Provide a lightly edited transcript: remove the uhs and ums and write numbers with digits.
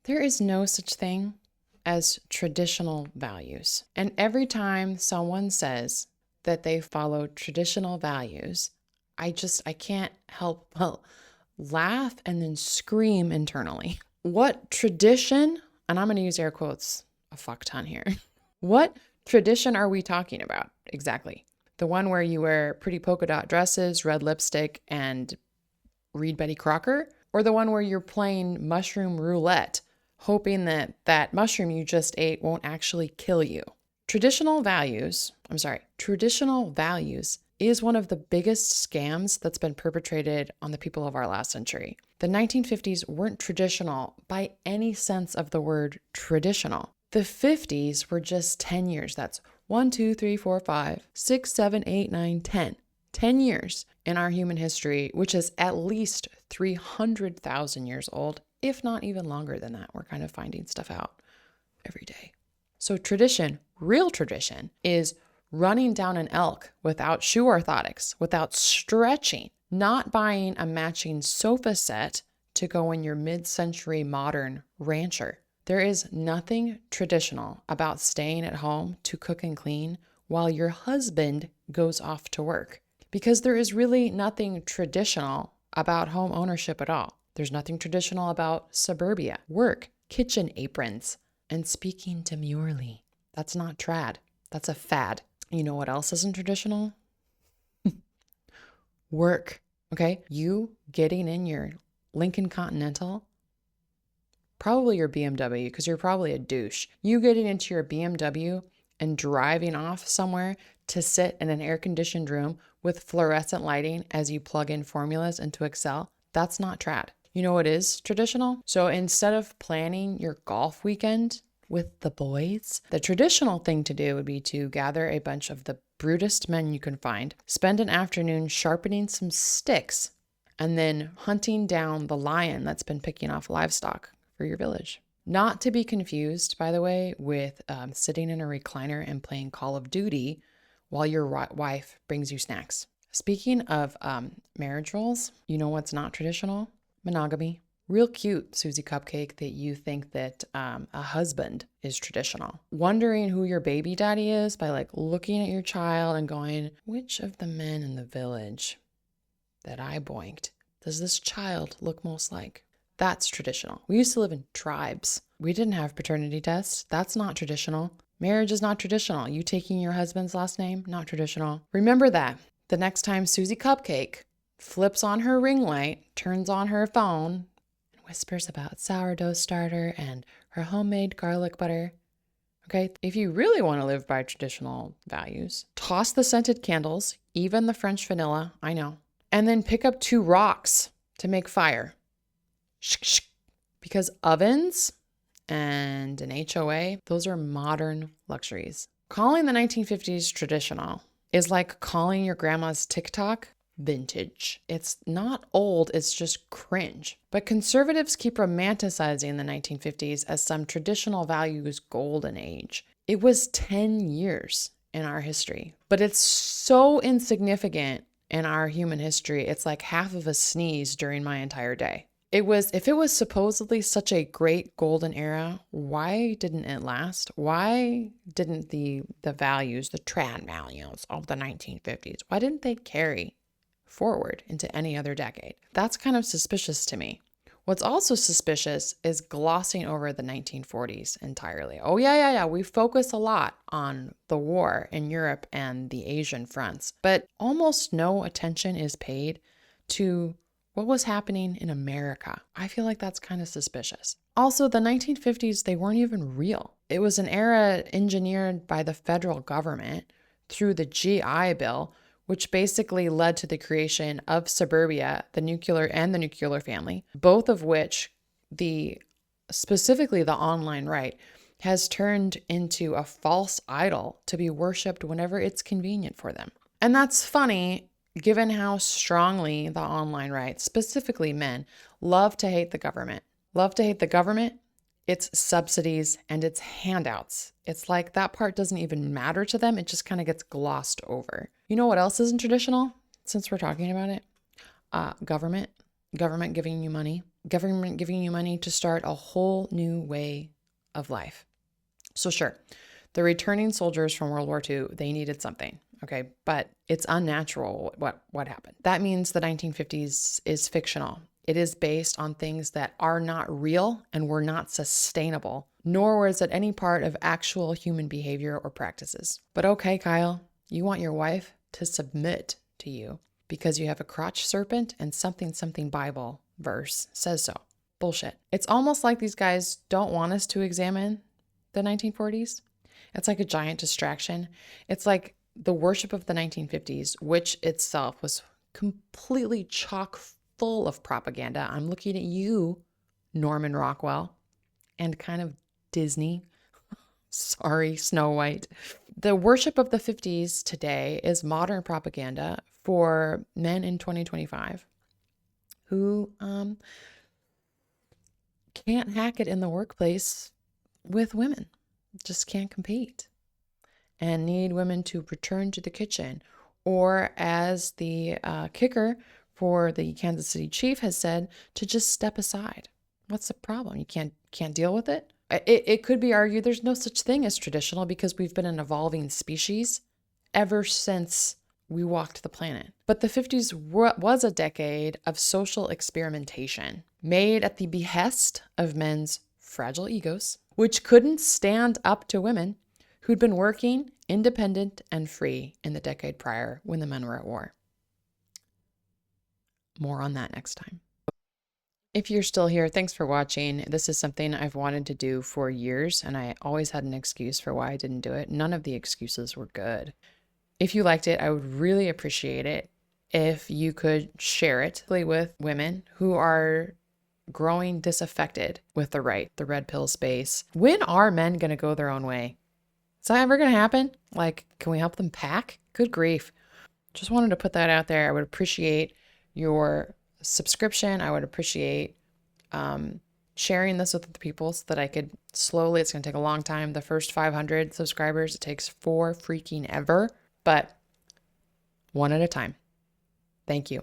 There is no such thing as traditional values. And every time someone says that they follow traditional values, I can't help but laugh and then scream internally. What tradition, and I'm going to use air quotes a fuck ton here. What tradition are we talking about exactly? The one where you wear pretty polka dot dresses, red lipstick, and read Betty Crocker? Or the one where you're playing mushroom roulette, hoping that that mushroom you just ate won't actually kill you? Traditional values is one of the biggest scams that's been perpetrated on the people of our last century. The 1950s weren't traditional by any sense of the word traditional. The 50s were just 10 years. That's 1, 2, 3, 4, 5, 6, 7, 8, 9, 10. 10 years in our human history, which is at least 300,000 years old, if not even longer than that. We're kind of finding stuff out every day. So tradition, real tradition, is running down an elk without shoe orthotics, without stretching, not buying a matching sofa set to go in your mid-century modern rancher. There is nothing traditional about staying at home to cook and clean while your husband goes off to work, because there is really nothing traditional about home ownership at all. There's nothing traditional about suburbia, work, kitchen aprons, and speaking demurely. That's not trad. That's a fad. You know what else isn't traditional? Work. Okay? You getting in your Lincoln Continental, probably your BMW, because you're probably a douche. You getting into your BMW and driving off somewhere to sit in an air-conditioned room with fluorescent lighting as you plug in formulas into Excel, that's not trad. You know what is traditional? So instead of planning your golf weekend with the boys, the traditional thing to do would be to gather a bunch of the brutest men you can find, spend an afternoon sharpening some sticks, and then hunting down the lion that's been picking off livestock for your village. Not to be confused, by the way, with sitting in a recliner and playing Call of Duty while your wife brings you snacks. Speaking of marriage roles, you know what's not traditional? Monogamy. Real cute, Susie Cupcake, that you think that a husband is traditional. Wondering who your baby daddy is by looking at your child and going, which of the men in the village that I boinked does this child look most like? That's traditional. We used to live in tribes. We didn't have paternity tests. That's not traditional. Marriage is not traditional. You taking your husband's last name, not traditional. Remember that the next time Susie Cupcake flips on her ring light, turns on her phone, and whispers about sourdough starter and her homemade garlic butter. Okay, if you really want to live by traditional values, toss the scented candles, even the French vanilla, I know, and then pick up 2 rocks to make fire. Because ovens and an HOA, those are modern luxuries. Calling the 1950s traditional is like calling your grandma's TikTok vintage. It's not old, it's just cringe. But conservatives keep romanticizing the 1950s as some traditional values golden age. It was 10 years in our history, but it's so insignificant in our human history. It's like half of a sneeze during my entire day. If it was supposedly such a great golden era, why didn't it last? Why didn't the values, the trad values of the 1950s, why didn't they carry forward into any other decade? That's kind of suspicious to me. What's also suspicious is glossing over the 1940s entirely. Oh, yeah. We focus a lot on the war in Europe and the Asian fronts, but almost no attention is paid to what was happening in America. I feel like that's kind of suspicious. Also, the 1950s, they weren't even real. It was an era engineered by the federal government through the GI Bill, which basically led to the creation of suburbia, the nuclear family, both of which specifically the online right has turned into a false idol to be worshipped whenever it's convenient for them. And that's funny, given how strongly the online right, specifically men, love to hate the government. Love to hate the government, its subsidies, and its handouts. It's like that part doesn't even matter to them. It just kind of gets glossed over. You know what else isn't traditional, since we're talking about it? Government giving you money. government giving you money to start a whole new way of life. So sure, the returning soldiers from World War II, they needed something, okay? But it's unnatural what happened. That means the 1950s is fictional. It is based on things that are not real and were not sustainable, nor was it any part of actual human behavior or practices. But okay, Kyle, you want your wife to submit to you because you have a crotch serpent and something Bible verse says so. Bullshit. It's almost like these guys don't want us to examine the 1940s. It's like a giant distraction. It's like the worship of the 1950s, which itself was completely chock full of propaganda. I'm looking at you, Norman Rockwell, and kind of Disney. Sorry, Snow White. The worship of the 50s today is modern propaganda for men in 2025 who can't hack it in the workplace with women, just can't compete, and need women to return to the kitchen. Or as the kicker for the Kansas City Chief has said, to just step aside. What's the problem? You can't deal with it? It could be argued there's no such thing as traditional because we've been an evolving species ever since we walked the planet. But the 50s was a decade of social experimentation made at the behest of men's fragile egos, which couldn't stand up to women who'd been working independent and free in the decade prior when the men were at war. More on that next time. If you're still here, thanks for watching. This is something I've wanted to do for years, and I always had an excuse for why I didn't do it. None of the excuses were good. If you liked it, I would really appreciate it if you could share it with women who are growing disaffected with the right, the red pill space. When are men going to go their own way? Is that ever going to happen? Like, can we help them pack? Good grief. Just wanted to put that out there. I would appreciate your subscription. I would appreciate sharing this with other people so that I could slowly, it's going to take a long time. The first 500 subscribers, it takes freaking ever, but one at a time. Thank you.